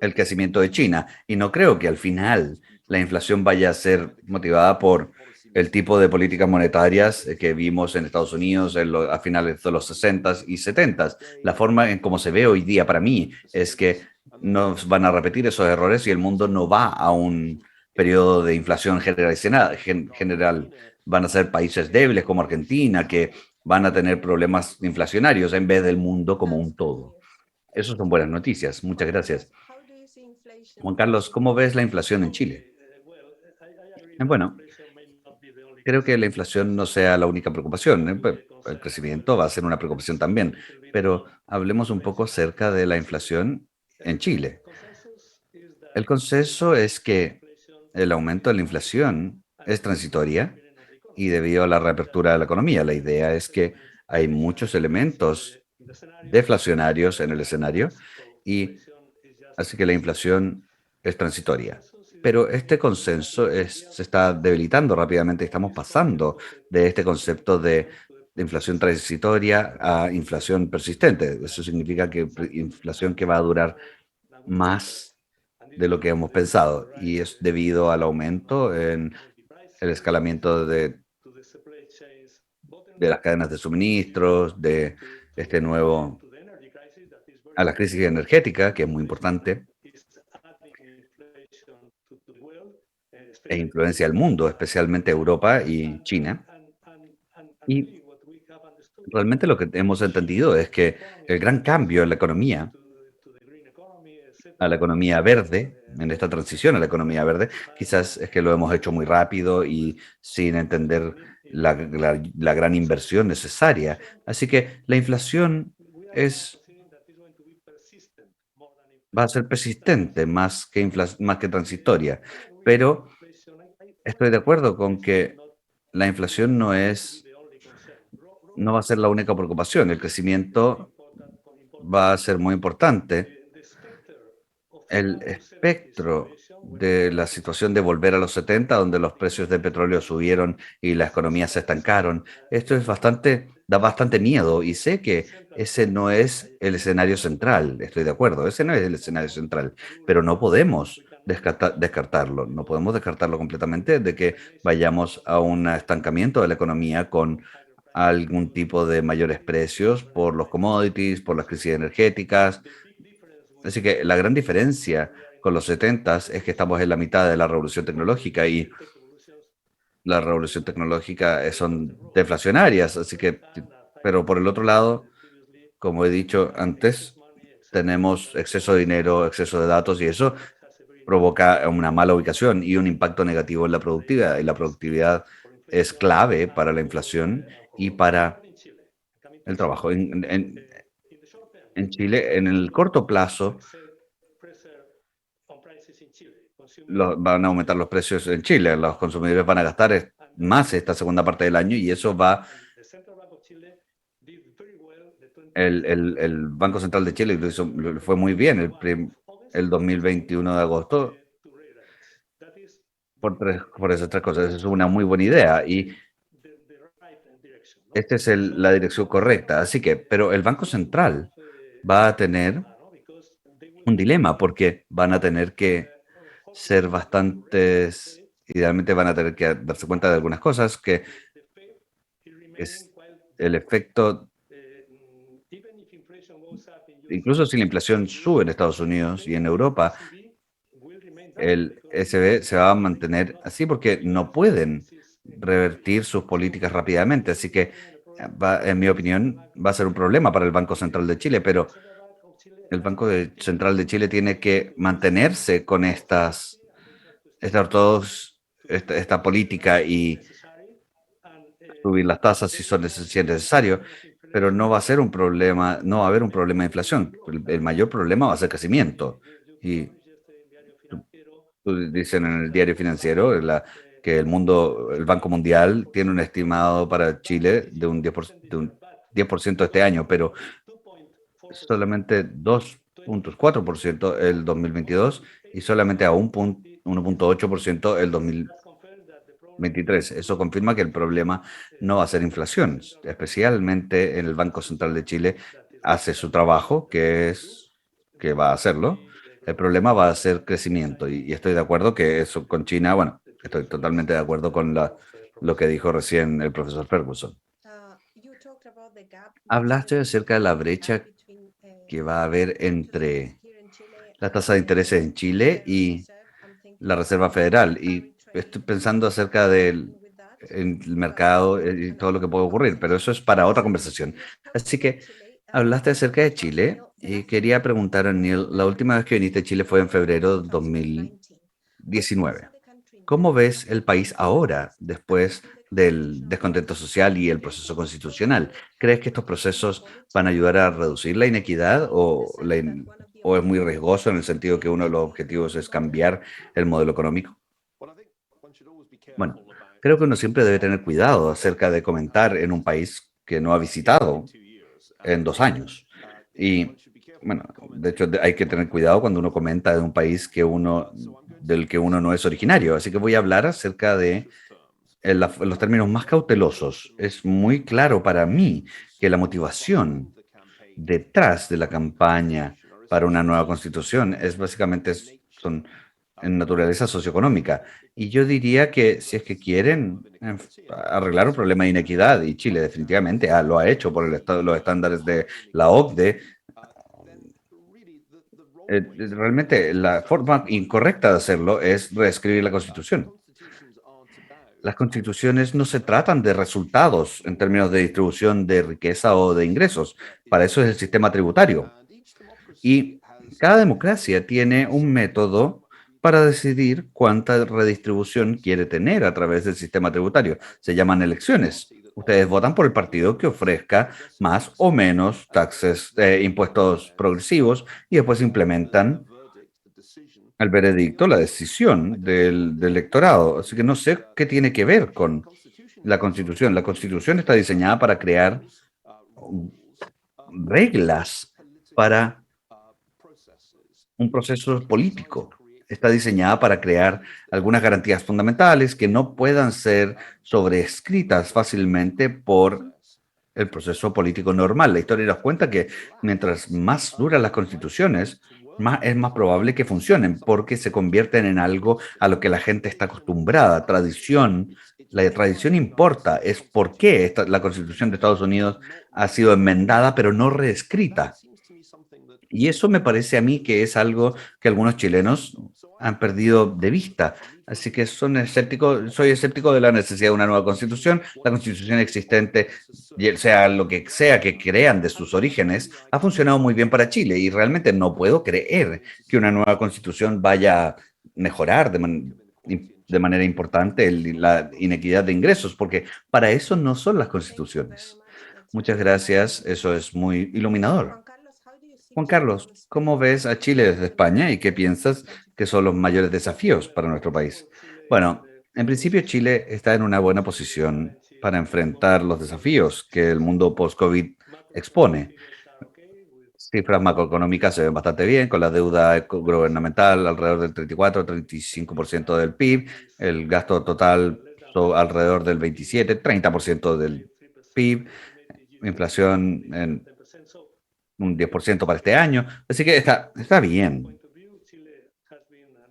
el crecimiento de China. Y no creo que al final la inflación vaya a ser motivada por el tipo de políticas monetarias que vimos en Estados Unidos a finales de los 60 y 70. La forma en cómo se ve hoy día para mí es que no van a repetir esos errores y el mundo no va a un periodo de inflación general. Van a ser países débiles como Argentina que van a tener problemas inflacionarios en vez del mundo como un todo. Esas son buenas noticias. Muchas gracias. Juan Carlos, ¿cómo ves la inflación en Chile? Bueno, creo que la inflación no sea la única preocupación. El crecimiento va a ser una preocupación también, pero hablemos un poco acerca de la inflación en Chile. El consenso es que el aumento de la inflación es transitoria y debido a la reapertura de la economía. La idea es que hay muchos elementos deflacionarios en el escenario y así que la inflación es transitoria. Pero este consenso se está debilitando rápidamente. Estamos pasando de este concepto de inflación transitoria a inflación persistente. Eso significa que inflación que va a durar más de lo que hemos pensado. Y es debido al aumento en el escalamiento de las cadenas de suministros, de este nuevo, a la crisis energética, que es muy importante, e influencia al mundo, especialmente Europa y China. Y realmente lo que hemos entendido es que el gran cambio en la economía, a la economía verde, en esta transición a la economía verde, quizás es que lo hemos hecho muy rápido y sin entender la gran inversión necesaria. Así que la inflación va a ser persistente más que transitoria, pero estoy de acuerdo con que la inflación no va a ser la única preocupación. El crecimiento va a ser muy importante. El espectro de la situación de volver a los 70, donde los precios del petróleo subieron y las economías se estancaron, esto da bastante miedo y sé que ese no es el escenario central, estoy de acuerdo, ese no es el escenario central, pero no podemos descartarlo, no podemos descartarlo completamente de que vayamos a un estancamiento de la economía con algún tipo de mayores precios por los commodities, por las crisis energéticas. Así que la gran diferencia con los 70 es que estamos en la mitad de la revolución tecnológica y la revolución tecnológica son deflacionarias. Pero por el otro lado, como he dicho antes, tenemos exceso de dinero, exceso de datos y eso provoca una mala ubicación y un impacto negativo en la productividad. Y la productividad es clave para la inflación y para el trabajo. En Chile, en el corto plazo, van a aumentar los precios en Chile. Los consumidores van a gastar más esta segunda parte del año y eso va El Banco Central de Chile lo fue muy bien el 2021 de agosto por esas tres cosas. Es una muy buena idea y esta es la dirección correcta. Así que, pero el Banco Central va a tener un dilema porque van a tener que ser bastantes, idealmente van a tener que darse cuenta de algunas cosas, que es el efecto, incluso si la inflación sube en Estados Unidos y en Europa, el SB se va a mantener así porque no pueden revertir sus políticas rápidamente. Así que, en mi opinión, va a ser un problema para el Banco Central de Chile, pero el Central de Chile tiene que mantenerse con esta política y subir las tasas si es necesario, pero no va a ser un problema, no va a haber un problema de inflación. El mayor problema va a ser crecimiento. Y dicen en el diario financiero que el Banco Mundial tiene un estimado para Chile de un 10% este año, pero solamente 2,4% el 2022 y solamente a 1,8% el 2023. Eso confirma que el problema no va a ser inflación, especialmente en el Banco Central de Chile hace su trabajo, que va a hacerlo. El problema va a ser crecimiento y estoy de acuerdo que eso con China, bueno, estoy totalmente de acuerdo con lo que dijo recién el profesor Ferguson. Hablaste acerca de la brecha que va a haber entre la tasa de interés en Chile y la Reserva Federal. Y estoy pensando acerca del el mercado y todo lo que puede ocurrir, pero eso es para otra conversación. Así que hablaste acerca de Chile y quería preguntar a Neil, la última vez que viniste a Chile fue en febrero de 2019. ¿Cómo ves el país ahora, después del descontento social y el proceso constitucional? ¿Crees que estos procesos van a ayudar a reducir la inequidad o es muy riesgoso en el sentido que uno de los objetivos es cambiar el modelo económico? Bueno, creo que uno siempre debe tener cuidado acerca de comentar en un país que no ha visitado en 2 años. Y bueno, de hecho hay que tener cuidado cuando uno comenta de un país del que uno no es originario. Así que voy a hablar acerca de en los términos más cautelosos. Es muy claro para mí que la motivación detrás de la campaña para una nueva constitución es básicamente son en naturaleza socioeconómica. Y yo diría que si es que quieren arreglar un problema de inequidad, y Chile definitivamente lo ha hecho por los estándares de la OCDE, realmente la forma incorrecta de hacerlo es reescribir la Constitución. Las constituciones no se tratan de resultados en términos de distribución de riqueza o de ingresos. Para eso es el sistema tributario. Y cada democracia tiene un método para decidir cuánta redistribución quiere tener a través del sistema tributario. Se llaman elecciones. Ustedes votan por el partido que ofrezca más o menos impuestos progresivos y después implementan el veredicto, la decisión del electorado. Así que no sé qué tiene que ver con la Constitución. La Constitución está diseñada para crear reglas para un proceso político. Está diseñada para crear algunas garantías fundamentales que no puedan ser sobrescritas fácilmente por el proceso político normal. La historia nos cuenta que mientras más duran las constituciones, es más probable que funcionen porque se convierten en algo a lo que la gente está acostumbrada. La tradición importa, es por qué la Constitución de Estados Unidos ha sido enmendada pero no reescrita. Y eso me parece a mí que es algo que algunos chilenos han perdido de vista. Así que soy escéptico de la necesidad de una nueva constitución. La constitución existente, sea lo que sea que crean de sus orígenes, ha funcionado muy bien para Chile y realmente no puedo creer que una nueva constitución vaya a mejorar de manera importante la inequidad de ingresos, porque para eso no son las constituciones. Muchas gracias, eso es muy iluminador. Juan Carlos, ¿cómo ves a Chile desde España y qué piensas que son los mayores desafíos para nuestro país? Bueno, en principio Chile está en una buena posición para enfrentar los desafíos que el mundo post-COVID expone. Cifras macroeconómicas se ven bastante bien, con la deuda gubernamental alrededor del 34-35% del PIB, el gasto total alrededor del 27-30% del PIB, inflación en un 10% para este año. Así que está bien.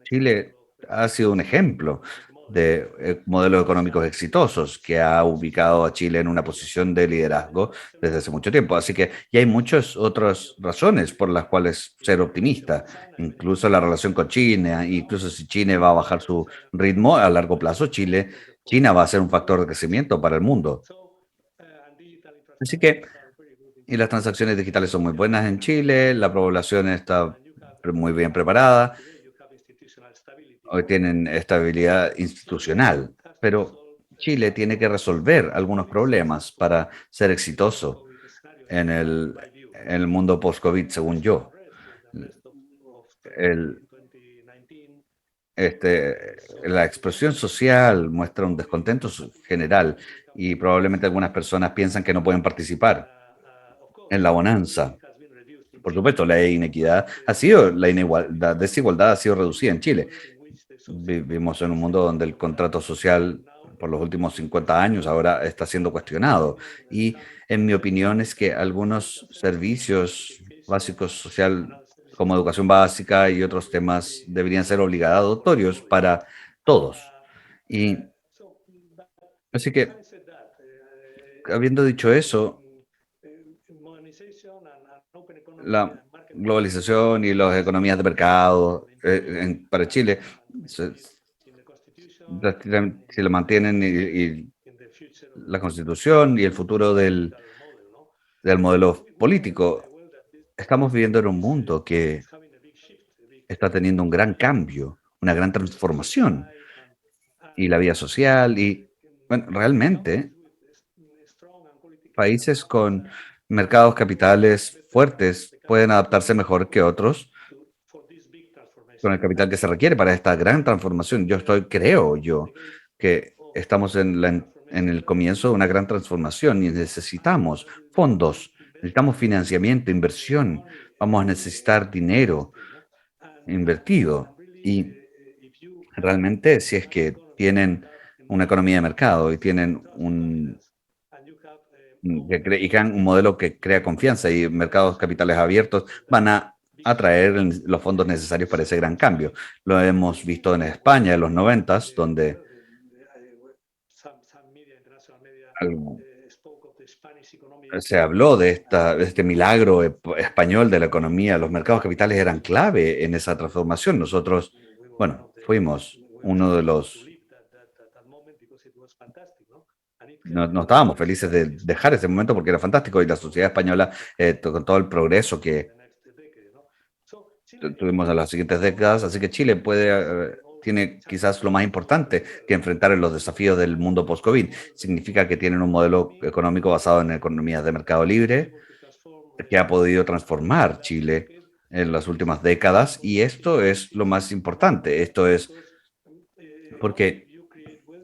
Chile ha sido un ejemplo de modelos económicos exitosos que ha ubicado a Chile en una posición de liderazgo desde hace mucho tiempo. Así que y hay muchas otras razones por las cuales ser optimista, incluso la relación con China, incluso si China va a bajar su ritmo a largo plazo, China va a ser un factor de crecimiento para el mundo. Así que, y las transacciones digitales son muy buenas en Chile, la población está muy bien preparada. Hoy tienen estabilidad institucional, pero Chile tiene que resolver algunos problemas para ser exitoso en el mundo post-COVID, según yo. El, la expresión social muestra un descontento general y probablemente algunas personas piensan que no pueden participar en la bonanza. Por supuesto, la desigualdad ha sido reducida en Chile. Vivimos en un mundo donde el contrato social por los últimos 50 años ahora está siendo cuestionado. Y en mi opinión es que algunos servicios básicos social como educación básica y otros temas deberían ser obligatorios para todos. Y así que, habiendo dicho eso, la globalización y las economías de mercado para Chile si lo mantienen y la Constitución y el futuro del modelo político. Estamos viviendo en un mundo que está teniendo un gran cambio, una gran transformación y la vida social y, bueno, realmente países con mercados capitales fuertes pueden adaptarse mejor que otros con el capital que se requiere para esta gran transformación. Creo yo, que estamos en el comienzo de una gran transformación y necesitamos fondos, necesitamos financiamiento, inversión, vamos a necesitar dinero invertido. Y realmente, si es que tienen una economía de mercado y tienen y crean un modelo que crea confianza y mercados capitales abiertos, van a atraer los fondos necesarios para ese gran cambio. Lo hemos visto en España en los 90, donde al- se habló de este milagro español de la economía. Los mercados capitales eran clave en esa transformación. Nosotros, bueno, fuimos uno de los. No estábamos felices de dejar ese momento porque era fantástico y la sociedad española, con todo el progreso que tuvimos en las siguientes décadas, así que Chile tiene quizás lo más importante que enfrentar en los desafíos del mundo post-COVID. Significa que tienen un modelo económico basado en economías de mercado libre que ha podido transformar Chile en las últimas décadas y esto es lo más importante. Esto es porque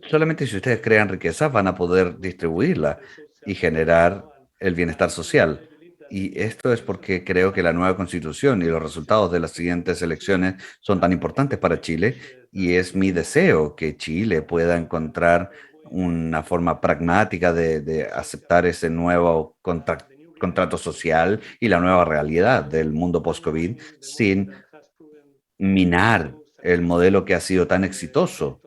solamente si ustedes crean riqueza van a poder distribuirla y generar el bienestar social. Y esto es porque creo que la nueva constitución y los resultados de las siguientes elecciones son tan importantes para Chile y es mi deseo que Chile pueda encontrar una forma pragmática de aceptar ese nuevo contrato social y la nueva realidad del mundo post-COVID sin minar el modelo que ha sido tan exitoso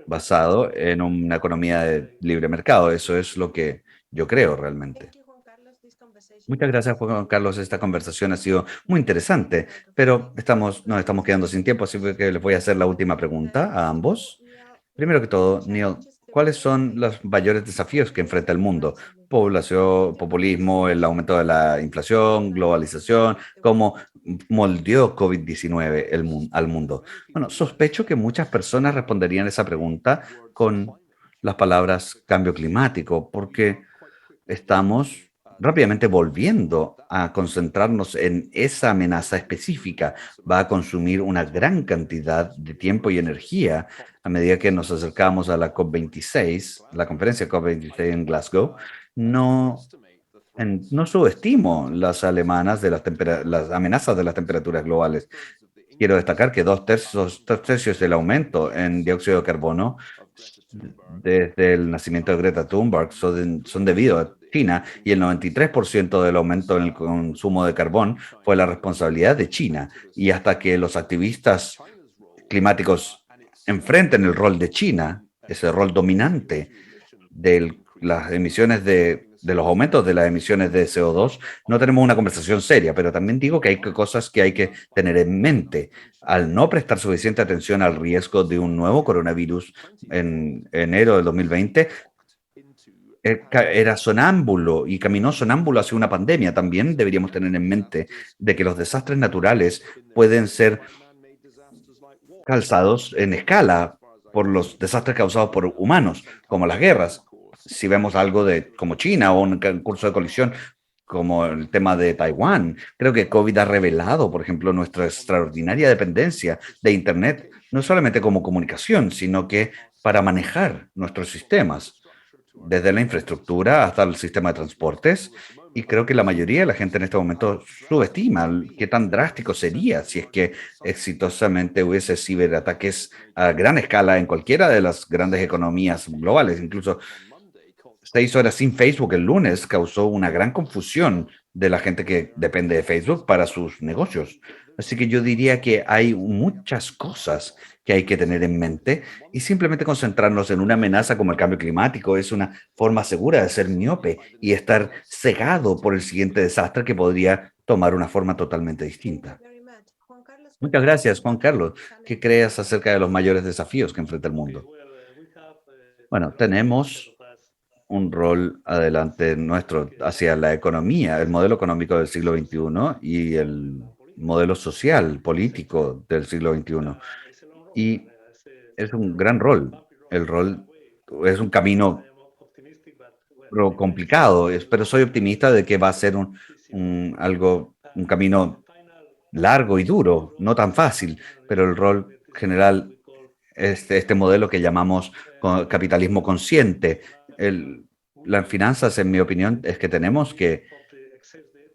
basado en una economía de libre mercado. Eso es lo que yo creo realmente. Muchas gracias, Juan Carlos. Esta conversación ha sido muy interesante, pero nos estamos quedando sin tiempo, así que les voy a hacer la última pregunta a ambos. Primero que todo, Neil, ¿cuáles son los mayores desafíos que enfrenta el mundo? Población, populismo, el aumento de la inflación, globalización, ¿cómo moldeó COVID-19 al mundo? Bueno, sospecho que muchas personas responderían esa pregunta con las palabras cambio climático, porque estamos rápidamente volviendo a concentrarnos en esa amenaza específica. Va a consumir una gran cantidad de tiempo y energía a medida que nos acercamos a la COP26, la conferencia COP26 en Glasgow. No No subestimo las alemanas de las amenazas de las temperaturas globales. Quiero destacar que dos tercios del aumento en dióxido de carbono desde el nacimiento de Greta Thunberg son debido a China, y el 93% del aumento en el consumo de carbón fue la responsabilidad de China. Y hasta que los activistas climáticos enfrenten el rol de China, ese rol dominante de las emisiones de los aumentos de las emisiones de CO2, no tenemos una conversación seria. Pero también digo que hay cosas que hay que tener en mente. Al no prestar suficiente atención al riesgo de un nuevo coronavirus en enero del 2020, era sonámbulo y caminó sonámbulo hacia una pandemia. También deberíamos tener en mente de que los desastres naturales pueden ser calzados en escala por los desastres causados por humanos, como las guerras. Si vemos algo de como China o un curso de colisión como el tema de Taiwán, creo que COVID ha revelado, por ejemplo, nuestra extraordinaria dependencia de Internet, no solamente como comunicación, sino que para manejar nuestros sistemas, desde la infraestructura hasta el sistema de transportes. Y creo que la mayoría de la gente en este momento subestima qué tan drástico sería si es que exitosamente hubiese ciberataques a gran escala en cualquiera de las grandes economías globales. Incluso 6 horas sin Facebook el lunes causó una gran confusión de la gente que depende de Facebook para sus negocios. Así que yo diría que hay muchas cosas que hay que tener en mente, y simplemente concentrarnos en una amenaza como el cambio climático es una forma segura de ser miope y estar cegado por el siguiente desastre que podría tomar una forma totalmente distinta. Muchas gracias, Juan Carlos. ¿Qué crees acerca de los mayores desafíos que enfrenta el mundo? Bueno, tenemos un rol adelante nuestro hacia la economía, el modelo económico del siglo XXI y el modelo social, político del siglo XXI. Y es un gran rol. El rol es un camino complicado, pero soy optimista de que va a ser un camino largo y duro, no tan fácil, pero el rol general, este modelo que llamamos capitalismo consciente. Las finanzas, en mi opinión, es que tenemos que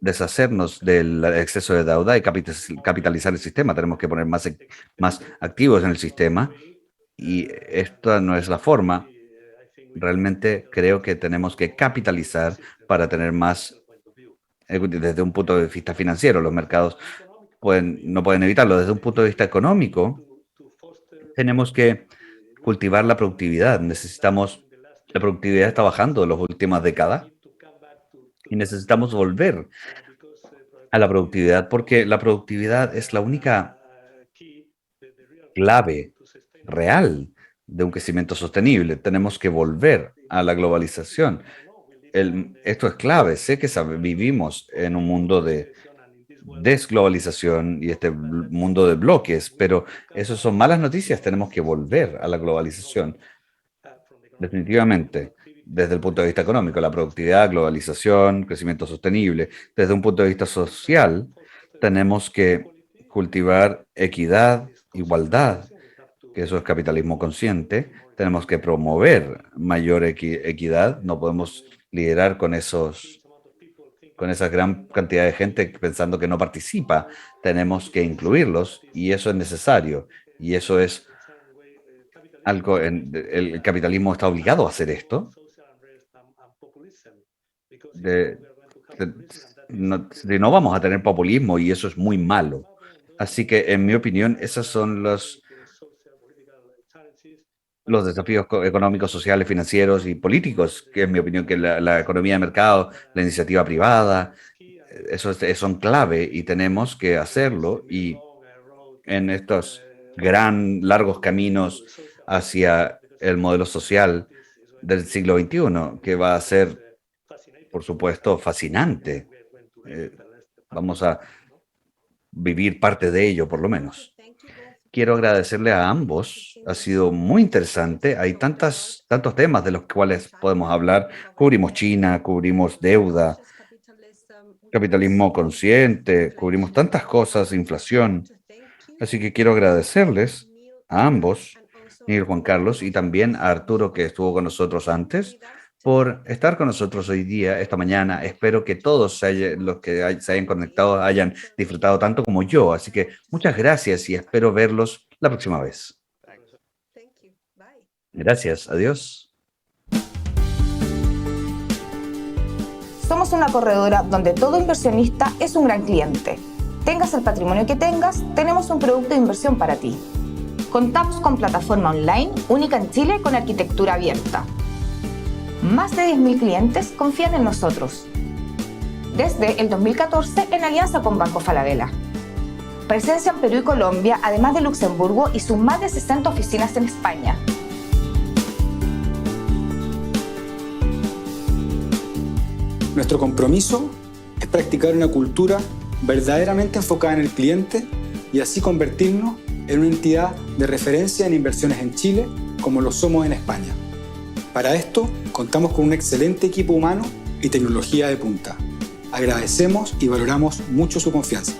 deshacernos del exceso de deuda y capitalizar el sistema. Tenemos que poner más activos en el sistema, y esta no es la forma. Realmente creo que tenemos que capitalizar para tener más desde un punto de vista financiero. Los mercados no pueden evitarlo. Desde un punto de vista económico, tenemos que cultivar la productividad. La productividad está bajando en las últimas décadas y necesitamos volver a la productividad, porque la productividad es la única clave real de un crecimiento sostenible. Tenemos que volver a la globalización. Esto es clave. Sé que vivimos en un mundo de desglobalización y este mundo de bloques, pero eso son malas noticias. Tenemos que volver a la globalización, definitivamente. Desde el punto de vista económico, la productividad, globalización, crecimiento sostenible. Desde un punto de vista social, tenemos que cultivar equidad, igualdad, que eso es capitalismo consciente. Tenemos que promover mayor equidad. No podemos liderar con esa gran cantidad de gente pensando que no participa. Tenemos que incluirlos, y eso es necesario. Y eso es algo, el capitalismo está obligado a hacer esto. De, si no, vamos a tener populismo, y eso es muy malo. Así que, en mi opinión, esos son los desafíos económicos, sociales, financieros y políticos, que en mi opinión que la economía de mercado, la iniciativa privada, son clave, y tenemos que hacerlo. Y en estos largos caminos hacia el modelo social del siglo XXI, que va a ser, por supuesto, fascinante. Vamos a vivir parte de ello, por lo menos. Quiero agradecerle a ambos. Ha sido muy interesante. Hay tantos temas de los cuales podemos hablar. Cubrimos China, cubrimos deuda, capitalismo consciente, cubrimos tantas cosas, inflación. Así que quiero agradecerles a ambos, Miguel, Juan Carlos, y también a Arturo, que estuvo con nosotros antes, por estar con nosotros hoy día, esta mañana. Espero que todos los que se hayan conectado hayan disfrutado tanto como yo. Así que muchas gracias y espero verlos la próxima vez. Gracias. Adiós. Somos una corredora donde todo inversionista es un gran cliente. Tengas el patrimonio que tengas, tenemos un producto de inversión para ti. Contamos con plataforma online única en Chile con arquitectura abierta. Más de 10.000 clientes confían en nosotros. Desde el 2014 en alianza con Banco Falabella. Presencia en Perú y Colombia, además de Luxemburgo y sus más de 60 oficinas en España. Nuestro compromiso es practicar una cultura verdaderamente enfocada en el cliente y así convertirnos en una entidad de referencia en inversiones en Chile como lo somos en España. Para esto, contamos con un excelente equipo humano y tecnología de punta. Agradecemos y valoramos mucho su confianza.